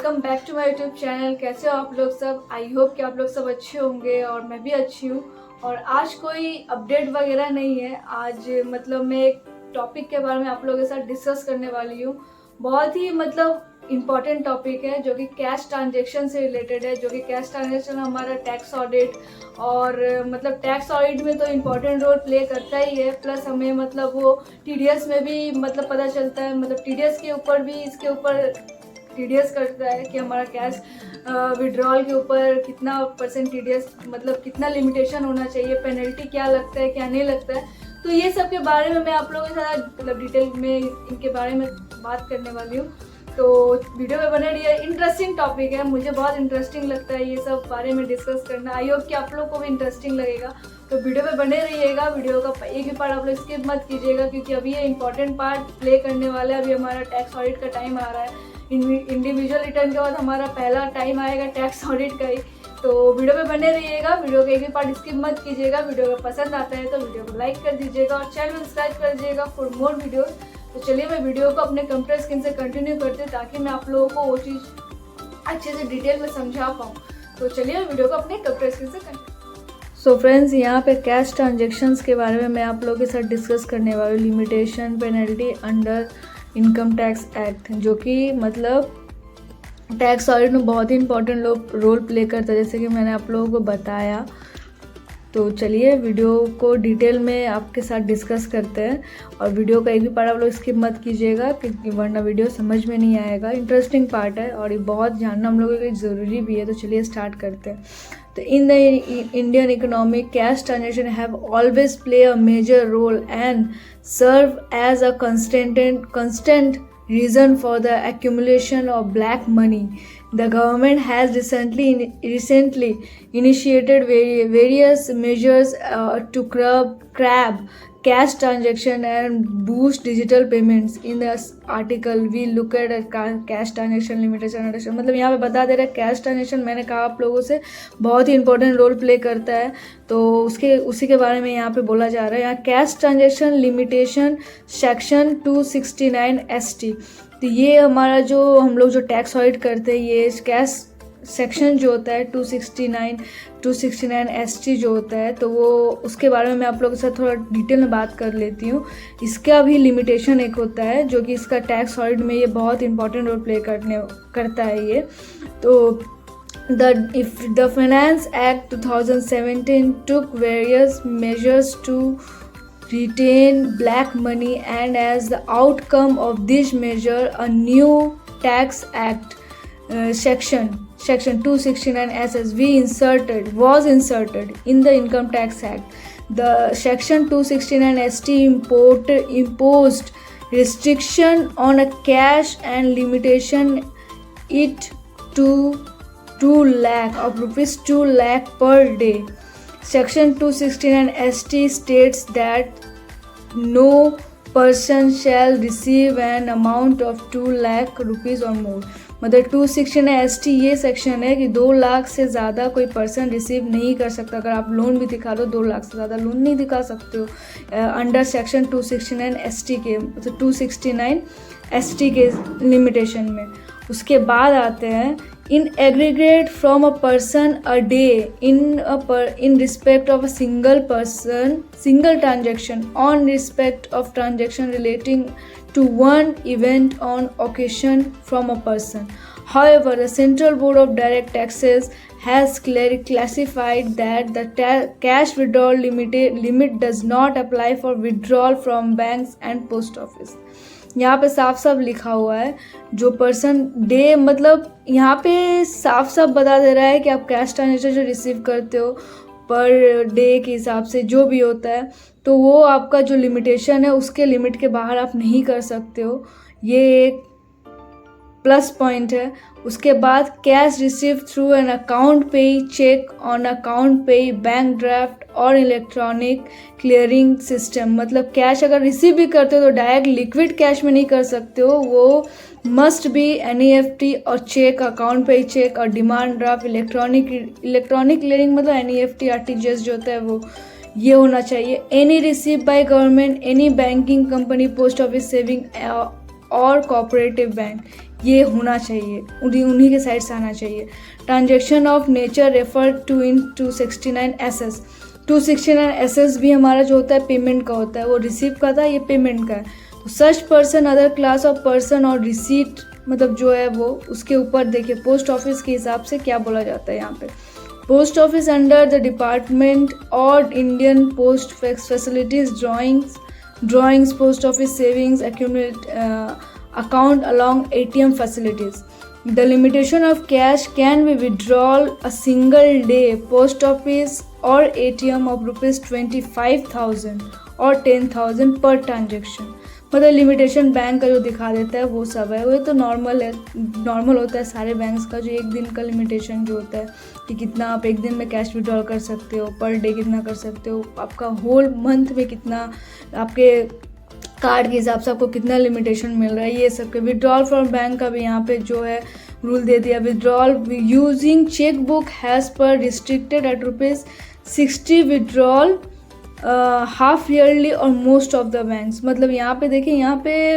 Welcome back to my YouTube channel. कैसे हो आप लोग सब? आई होप कि आप लोग सब अच्छे होंगे और मैं भी अच्छी हूँ। और आज कोई अपडेट वगैरह नहीं है। आज मैं एक टॉपिक के बारे में आप लोगों के साथ डिस्कस करने वाली हूँ। बहुत ही इम्पॉर्टेंट टॉपिक है जो कि कैश ट्रांजेक्शन से रिलेटेड है। जो कि कैश ट्रांजेक्शन हमारा टैक्स ऑडिट और टैक्स ऑडिट में तो इम्पॉर्टेंट रोल प्ले करता ही है। प्लस हमें वो टीडीएस में भी पता चलता है। टीडीएस के ऊपर भी इसके ऊपर टीडीएस करता है कि हमारा कैश विड्रॉल के ऊपर कितना परसेंट टीडीएस कितना लिमिटेशन होना चाहिए, पेनल्टी क्या लगता है क्या नहीं लगता है। तो ये सब के बारे में मैं आप लोगों के साथ डिटेल में इनके बारे में बात करने वाली हूँ। तो वीडियो में बने रहिए। इंटरेस्टिंग टॉपिक है, मुझे बहुत इंटरेस्टिंग लगता है ये सब बारे में डिस्कस करना। आई होप कि आप लोग को भी इंटरेस्टिंग लगेगा। तो वीडियो में बने रहिएगा। वीडियो का एक भी पार्ट आप लोग स्किप मत कीजिएगा क्योंकि अभी ये इंपॉर्टेंट पार्ट प्ले करने वाला है। अभी हमारा टैक्स ऑडिट का टाइम आ रहा है। इंडिविजुअल रिटर्न के बाद हमारा पहला टाइम आएगा टैक्स ऑडिट का ही। तो वीडियो में बने रहिएगा। वीडियो का एक भी पार्ट स्किप मत कीजिएगा। वीडियो अगर पसंद आता है तो वीडियो को लाइक कर दीजिएगा और चैनल सब्सक्राइब कर दीजिएगा फॉर मोर वीडियोस। तो चलिए मैं वीडियो को अपने कंप्यूटर स्क्रीन से कंटिन्यू करती हूँ ताकि मैं आप लोगों को वो चीज़ अच्छे से डिटेल में समझा पाऊँ। तो चलिए मैं वीडियो को अपने कंप्यूटर स्क्रीन से कंटिन्यू। सो फ्रेंड्स, यहाँ पे कैश ट्रांजेक्शन्स के बारे में मैं आप लोगों के साथ डिस्कस करने वाली हूँ। Limitation penalty under income tax act, जो कि टैक्स ऑडिट में बहुत ही इंपॉर्टेंट रोल प्ले करता है, जैसे कि मैंने आप लोगों को बताया। तो चलिए वीडियो को डिटेल में आपके साथ डिस्कस करते हैं। और वीडियो का एक भी पार्ट आप लोग स्किप मत कीजिएगा क्योंकि वरना वीडियो समझ में नहीं आएगा। इंटरेस्टिंग पार्ट है और ये बहुत जानना हम लोगों के लिए ज़रूरी भी है। तो चलिए स्टार्ट करते हैं। तो in the Indian economy, cash transaction have always play a major role and serve as a constant reason for the accumulation of black money. The government has recently initiated various measures to curb cash transaction and boost digital payments. In this article we look at cash transaction limitation. यहाँ पे बता दे रहा है cash transaction, मैंने कहा आप लोगों से बहुत ही इंपॉर्टेंट रोल प्ले करता है। तो उसी के बारे में यहाँ पे बोला जा रहा है। यहाँ cash transaction limitation section 269 ST। तो ये हमारा जो हम लोग जो टैक्स ऑडिट करते हैं, ये कैश सेक्शन जो होता है 269 ST जो होता है, तो वो उसके बारे में मैं आप लोगों के साथ थोड़ा डिटेल में बात कर लेती हूँ। इसका भी लिमिटेशन एक होता है जो कि इसका टैक्स ऑडिट में ये बहुत इंपॉर्टेंट रोल प्ले करता है ये। तो the Finance Act 2017 took various measures to retain black money, and as the outcome of this measure a new tax act section 269 SSV was inserted in the Income Tax Act. The section 269 ST imposed restriction on a cash and limitation it to 2 lakh of rupees 2 lakh per day. Section 269 ST states that no person shall receive an amount of 2 lakh rupees or more. 269 ST ये section है कि 2 लाख से ज़्यादा कोई person receive नहीं कर सकता। अगर आप लोन भी दिखा दो 2 लाख से ज़्यादा लोन नहीं दिखा सकते हो अंडर सेक्शन 269 ST के 269 ST के लिमिटेशन में। उसके बाद आते हैं in aggregate from a person a day in respect of a single transaction on respect of transaction relating to one event on occasion from a person. However, the Central Board of Direct Taxes has classified that the cash withdrawal limit does not apply for withdrawal from banks and post office. यहाँ पे साफ साफ लिखा हुआ है जो person day यहाँ पे साफ साफ बता दे रहा है कि आप कैश ट्रांजेक्शन जो रिसीव करते हो पर डे के हिसाब से जो भी होता है, तो वो आपका जो लिमिटेशन है उसके लिमिट के बाहर आप नहीं कर सकते हो। ये एक प्लस पॉइंट है। उसके बाद cash receive through an account payee, check on account पे, बैंक ड्राफ्ट और इलेक्ट्रॉनिक क्लियरिंग सिस्टम। कैश अगर रिसीव भी करते हो तो डायरेक्ट लिक्विड कैश में नहीं कर सकते हो, वो मस्ट बी NEFT और चेक, अकाउंट पे चेक और demand draft, electronic clearing NEFT RTGS जो होता है वो ये होना चाहिए। Any receive by government, any banking company, post office, saving और कोऑपरेटिव बैंक, ये होना चाहिए, उन्हीं के साइड से आना चाहिए। Transaction of nature refer to in 269 SS। 269 SS भी हमारा जो होता है पेमेंट का होता है, वो रिसीव का था, ये पेमेंट का है। तो such person other class of person और रिसीट मतलब जो है वो उसके ऊपर देखिए पोस्ट ऑफिस के हिसाब से क्या बोला जाता है यहाँ पे। Post office under the department और Indian post facilities drawings post office savings accumulate account along ATM facilities. The limitation of cash can be withdrawal a single day post office or ATM of ₹25,000 और 10,000 per transaction। मतलब limitation bank का जो दिखा देता है वो सब है, वो तो नॉर्मल है, नॉर्मल होता है सारे बैंक्स का, जो एक दिन का लिमिटेशन जो होता है कि कितना आप एक दिन में कैश विड्रॉल कर सकते हो, पर डे कितना कर सकते हो, आपका होल मंथ में कितना आपके कार्ड के हिसाब से आपको कितना लिमिटेशन मिल रहा है, ये सब के। विड्रॉल फ्रॉम बैंक का भी यहाँ पे जो है रूल दे दिया। Withdrawal using cheque book has पर restricted at ₹60 withdrawal half yearly और मोस्ट ऑफ द बैंक्स। मतलब यहाँ पे देखिए, यहाँ पे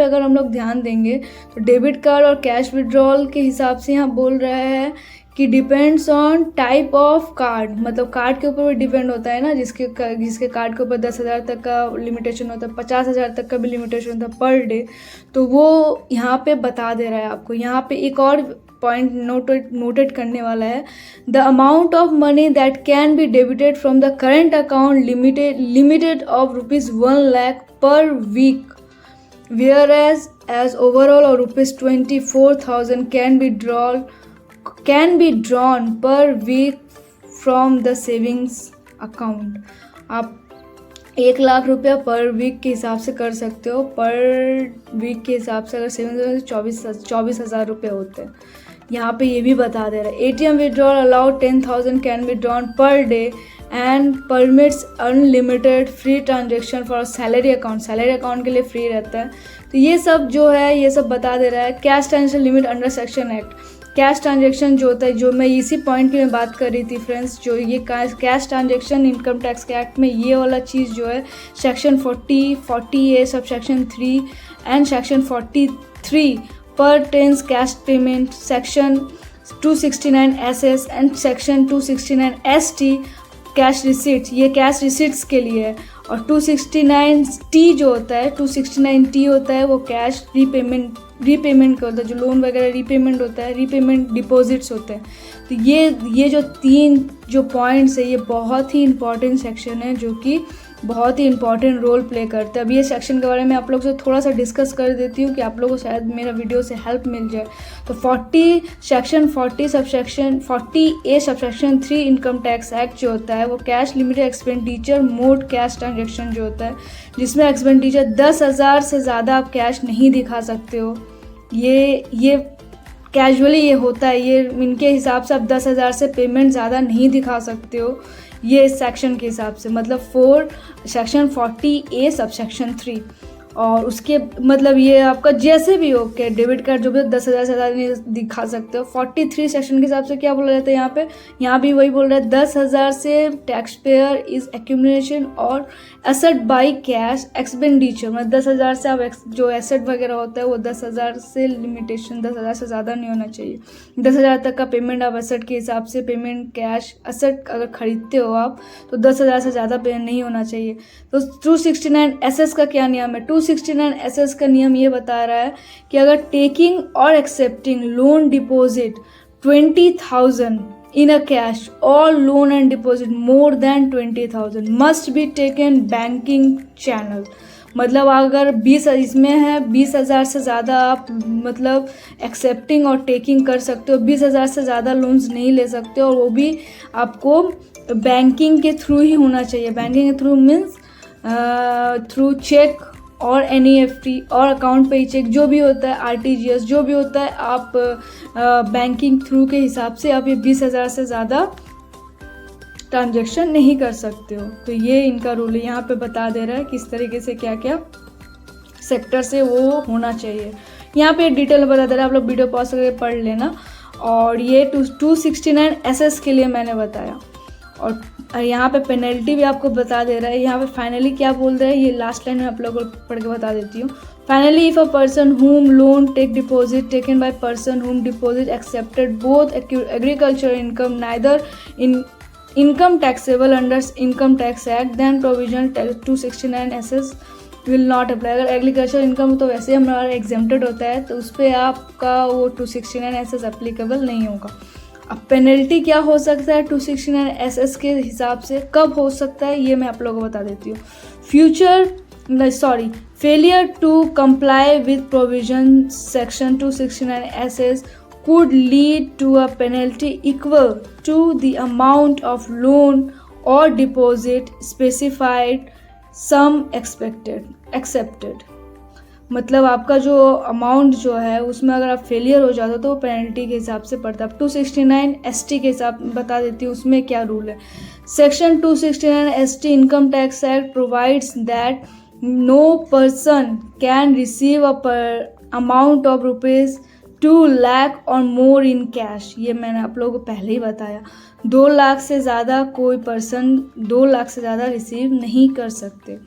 अगर हम लोग ध्यान देंगे तो डेबिट कार्ड और कैश विड्रॉल के हिसाब से यहाँ बोल रहा है कि depends on type of card. मतलब कार्ड के ऊपर भी डिपेंड होता है ना, जिसके कार्ड के ऊपर 10,000 तक का लिमिटेशन होता है, 50,000 तक का भी लिमिटेशन होता है पर डे, तो वो यहाँ पे बता दे रहा है आपको। यहाँ पे एक और पॉइंट नोटेड करने वाला है, the amount of money that can be debited from the current account limited of ₹1 lakh per week, where as overall और ₹24,000 can be drawn per week from the savings account। आप 1 लाख रुपया पर वीक के हिसाब से कर सकते हो। पर वीक के हिसाब से अगर सेविंग्स 24,000 रुपये होते हैं। यहाँ पे ये भी बता दे रहा है, ATM withdrawal allowed 10,000 can be drawn per day and permits unlimited free transaction for salary account. Salary account के लिए फ्री रहता है। तो ये सब जो है ये सब बता दे रहा है। Cash transaction limit under section act. Cash transaction जो होता है, जो मैं इसी पॉइंट की मैं बात कर रही थी फ्रेंड्स, जो ये कैश ट्रांजेक्शन इनकम टैक्स के एक्ट में ये वाला चीज़ जो है section 40A sub section 3 and section 43 pertains cash payment, section 269 SS and section 269 ST cash receipts, ये कैश रिसीट्स के लिए है। और 269T जो होता है, 269T होता है वो कैश रीपेमेंट का होता है, जो लोन वगैरह रीपेमेंट होता है, रीपेमेंट डिपॉजिट्स होते हैं। तो ये जो 3 जो पॉइंट्स है ये बहुत ही इंपॉर्टेंट सेक्शन है, जो कि बहुत ही इंपॉर्टेंट रोल प्ले करते हैं। अब ये सेक्शन के बारे में आप लोग से थोड़ा सा डिस्कस कर देती हूँ कि आप लोगों को शायद मेरा वीडियो से हेल्प मिल जाए। तो section 40 subsection 40A subsection 3 income tax act जो होता है वो cash limited expenditure mode cash transaction जो होता है, जिसमें एक्सपेंडिचर 10,000 से ज़्यादा आप कैश नहीं दिखा सकते हो। ये कैजुअली ये होता है, ये इनके हिसाब से आप 10,000 से पेमेंट ज़्यादा नहीं दिखा सकते हो, ये इस सेक्शन के हिसाब से। मतलब सेक्शन 40A सबसेक्शन 3। और उसके मतलब ये आपका जैसे भी हो के डेबिट कार्ड जो भी 10,000 से ज़्यादा नहीं दिखा सकते हो। 43 सेक्शन के हिसाब से क्या बोला जाता है यहाँ पे भी वही बोल रहा है, 10,000 से टैक्स पेयर इज एक्यूमुलेशन और एसेट बाई कैश एक्सपेंडिचर। मतलब 10,000 से आप जो एसेट वगैरह होता है वो 10,000 से लिमिटेशन, 10,000 से ज़्यादा नहीं होना चाहिए। 10,000 तक का पेमेंट आप एसेट के हिसाब से पेमेंट कैश एसेट अगर खरीदते हो आप तो 10,000 से ज़्यादा पेमेंट नहीं होना चाहिए। तो 269 SS का क्या नियम है? 269 SS का नियम ये बता रहा है कि अगर टेकिंग और accepting loan deposit 20,000 in a cash or loan and deposit more than 20,000 must be taken banking channel। मतलब अगर 20 इसमें है 20,000 से ज़्यादा आप मतलब एक्सेप्टिंग और टेकिंग कर सकते हो, 20,000 से ज़्यादा लोन्स नहीं ले सकते, और वो भी आपको बैंकिंग के थ्रू ही होना चाहिए। बैंकिंग के थ्रू मीन्स थ्रू चेक और NEFT और अकाउंट पे चेक जो भी होता है, RTGS जो भी होता है, आप बैंकिंग थ्रू के हिसाब से आप ये 20,000 से ज़्यादा ट्रांजैक्शन नहीं कर सकते हो। तो ये इनका रूल है, यहाँ पे बता दे रहा है किस तरीके से क्या क्या सेक्टर से वो होना चाहिए। यहाँ पे डिटेल बता दे रहा है, आप लोग वीडियो पॉज करके पढ़ लेना। और ये 269 SS के लिए मैंने बताया। और यहाँ पे पेनल्टी भी आपको बता दे रहा है। यहाँ पे फाइनली क्या बोल रहा है, ये लास्ट लाइन में आप लोगों को पढ़ के बता देती हूँ। Finally, if a person whom loan take deposit taken by person whom deposit accepted both agricultural income neither in income taxable under income tax act, then provision 269 SS will not apply. अगर agriculture income तो वैसे हमारा exempted होता है तो उस पर आपका वो 269 SS एप्लीकेबल नहीं होगा. अब पेनल्टी क्या हो सकता है 269 SS के हिसाब से, कब हो सकता है ये मैं आप लोगों को बता देती हूँ. Failure to comply with provision section 269 SS could lead to a penalty equal to the amount of loan or deposit specified sum accepted. मतलब आपका जो अमाउंट जो है उसमें अगर आप फेलियर हो जाते हो तो वो पेनल्टी के हिसाब से पड़ता है. 269 ST के हिसाब बता देती हूँ उसमें क्या रूल है. Section 269 ST income tax act provides that no person can receive amount of rupees 2 lakh और मोर इन कैश. ये मैंने आप लोगों को पहले ही बताया. 2 लाख से ज़्यादा कोई पर्सन 2 लाख से ज़्यादा रिसीव नहीं कर सकते.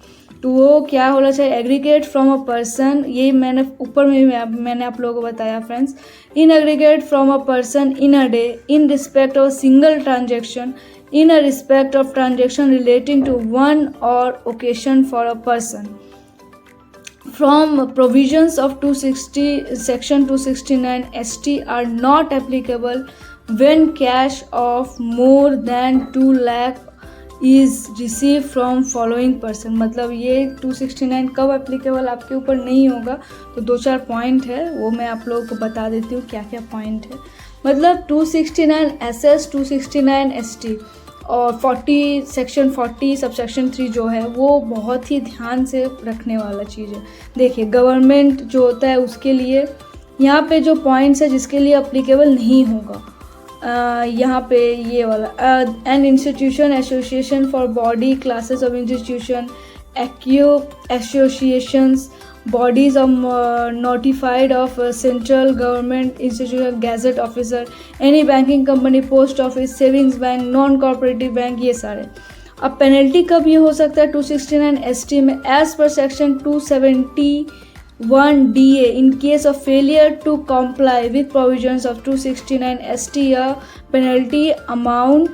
तो वो क्या होना चाहिए, एग्रीगेट फ्रॉम अ पर्सन. ये मैंने ऊपर में भी मैंने आप लोगों को बताया friends. In aggregate from a person in a day in respect of single transaction in a respect of transaction relating to one or occasion for a person. From provisions of section 269 ST are not applicable when cash of more than 2 lakh is received from following person. मतलब ये 269 कब applicable आपके ऊपर नहीं होगा, तो 2-4 point है वो मैं आप लोगों को बता देती हूँ क्या क्या पॉइंट है. मतलब 269 SS 269 ST और 40 सेक्शन 40 सबसेक्शन 3 जो है वो बहुत ही ध्यान से रखने वाला चीज़ है. देखिए गवर्नमेंट जो होता है उसके लिए यहाँ पे जो पॉइंट्स है जिसके लिए अप्लीकेबल नहीं होगा, यहाँ पे ये वाला an institution association for body classes of institution एक्यू associations bodies of notified of central government institution gazette officer any banking company post office savings bank non cooperative bank ये सारे. अब पेनल्टी कब ये हो सकता है 269 ST में as per section 271 DA in case of failure to comply with provisions of 269 ST a penalty amount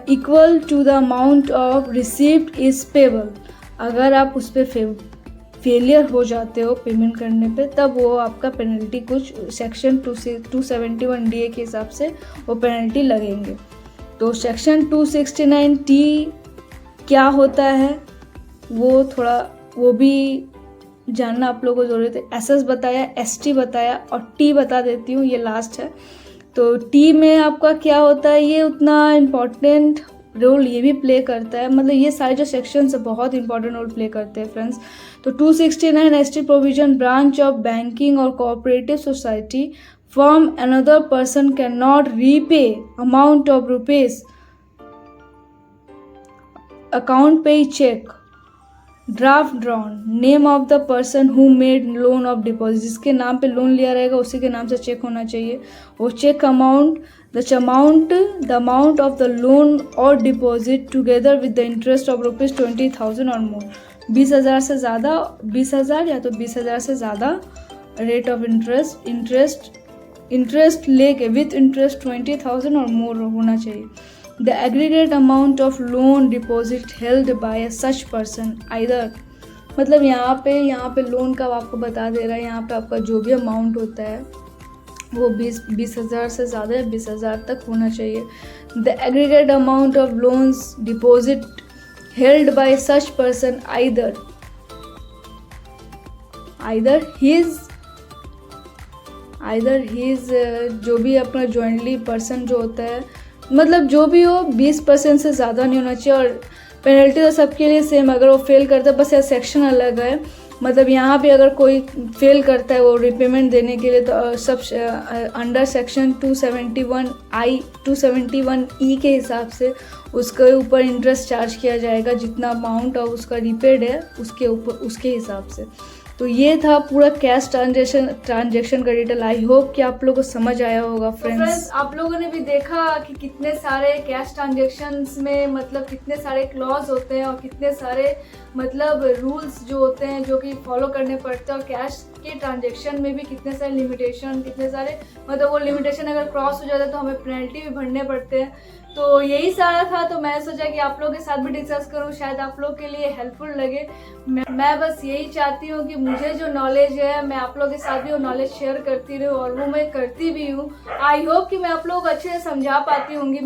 equal to the amount of receipt is payable. अगर आप उस पर फेलियर हो जाते हो पेमेंट करने पे तब वो आपका पेनल्टी कुछ सेक्शन 271 DA के हिसाब से वो पेनल्टी लगेंगे. तो सेक्शन 269 T क्या होता है वो थोड़ा वो भी जानना आप लोगों को ज़रूरत है. SS बताया, ST बताया और T बता देती हूँ, ये लास्ट है. तो T में आपका क्या होता है, ये उतना इम्पॉर्टेंट रोल ये भी प्ले करता है. मतलब ये सारे जो सेक्शंस है बहुत इंपॉर्टेंट रोल प्ले करते हैं फ्रेंड्स. तो 269 ST provision branch of banking और cooperative society from another person can not repay amount of rupees account payee cheque draft drawn name of the person who made loan of deposit. जिसके नाम पे loan लिया रहेगा उसी के नाम से चेक होना चाहिए. वो cheque amount the amount of the loan or deposit together with the interest of rupees 20,000 or more. 20,000 से ज़्यादा 20,000 या तो 20,000 से ज़्यादा रेट ऑफ इंटरेस्ट लेके विथ इंटरेस्ट 20,000 और मोर होना चाहिए. The aggregate amount of loan deposit held by such person either. मतलब यहाँ पे लोन का आपको बता दे रहा है, यहाँ पे आपका जो भी अमाउंट होता है वो 20,000 से ज़्यादा या 20,000 तक होना चाहिए. The aggregate amount of loans deposit held by such person either his जो भी अपना जॉइंटली पर्सन जो होता है, मतलब जो भी हो 20% से ज़्यादा नहीं होना चाहिए. और पेनल्टी तो सबके लिए सेम, अगर वो फेल करता है बस यह सेक्शन अलग है. मतलब यहाँ पे अगर कोई फेल करता है वो रिपेमेंट देने के लिए तो सब अंडर सेक्शन 271E के हिसाब से उसके ऊपर इंटरेस्ट चार्ज किया जाएगा. जितना अमाउंट और उसका रिपेड है उसके हिसाब से. तो ये था पूरा कैश ट्रांजेक्शन का डिटेल। आई होप कि आप लोगों को समझ आया होगा फ्रेंड्स। आप लोगों ने भी देखा कि कितने सारे कैश ट्रांजेक्शन्स में मतलब कितने सारे क्लॉज होते हैं और कितने सारे मतलब रूल्स जो होते हैं जो कि फॉलो करने पड़ते हैं, और कैश के ट्रांजेक्शन में भी कितने सारे लिमिटेशन, कितने सारे मतलब वो लिमिटेशन अगर क्रॉस हो जाता है तो हमें पेनल्टी भी भरने पड़ते हैं। तो यही सारा था, तो मैं सोचा कि आप लोगों के साथ भी डिस्कस करूं, शायद आप लोग के लिए हेल्पफुल लगे। मैं बस यही चाहती हूं कि मुझे जो नॉलेज है मैं आप लोगों के साथ भी वो नॉलेज शेयर करती रहूं, और वो मैं करती भी हूं। आई होप कि मैं आप लोगों को अच्छे से समझा पाती होंगी।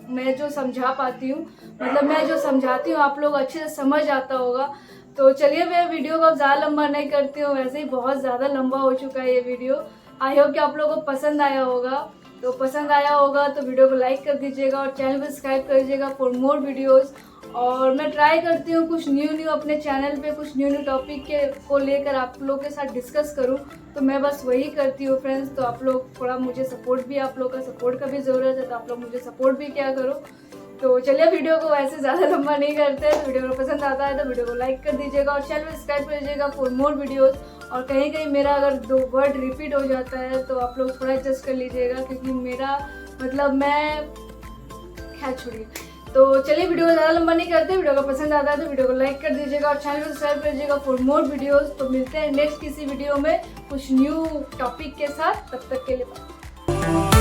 मैं जो समझा पाती हूँ, मतलब मैं जो समझाती हूँ आप लोग अच्छे से समझ आता होगा। तो चलिए मैं वीडियो को ज़्यादा लंबा नहीं करती हूँ, वैसे ही बहुत ज़्यादा लंबा हो चुका है ये वीडियो। आई होप कि आप लोगों को पसंद आया होगा। तो पसंद आया होगा तो वीडियो को लाइक कर दीजिएगा और चैनल को सब्सक्राइब कर दीजिएगा फॉर मोर वीडियोस। और मैं ट्राई करती हूँ कुछ न्यू अपने चैनल पे कुछ न्यू टॉपिक को लेकर आप लोगों के साथ डिस्कस करूँ। तो मैं बस वही करती हूँ फ्रेंड्स। तो आप लोग थोड़ा मुझे सपोर्ट भी, आप लोग का सपोर्ट का भी ज़रूरत है, तो आप लोग मुझे सपोर्ट भी क्या करो। तो चलिए वीडियो को वैसे ज़्यादा लंबा नहीं करते हैं। तो वीडियो को पसंद आता है तो वीडियो को लाइक कर दीजिएगा और चैनल को सब्सक्राइब कर दीजिएगा फॉर मोर वीडियोस। और कहीं कहीं मेरा अगर 2 वर्ड रिपीट हो जाता है तो आप लोग थोड़ा एडजस्ट कर लीजिएगा, क्योंकि मेरा मतलब मैं खैर छोड़िए। तो चलिए वीडियो को ज़्यादा लंबा नहीं करते, वीडियो को पसंद आता है तो वीडियो को लाइक कर दीजिएगा और चैनल को सब्सक्राइब कर दीजिएगा फॉर मोर वीडियोस। तो मिलते हैं नेक्स्ट किसी वीडियो में कुछ न्यू टॉपिक के साथ, तब तक के लिए बाय।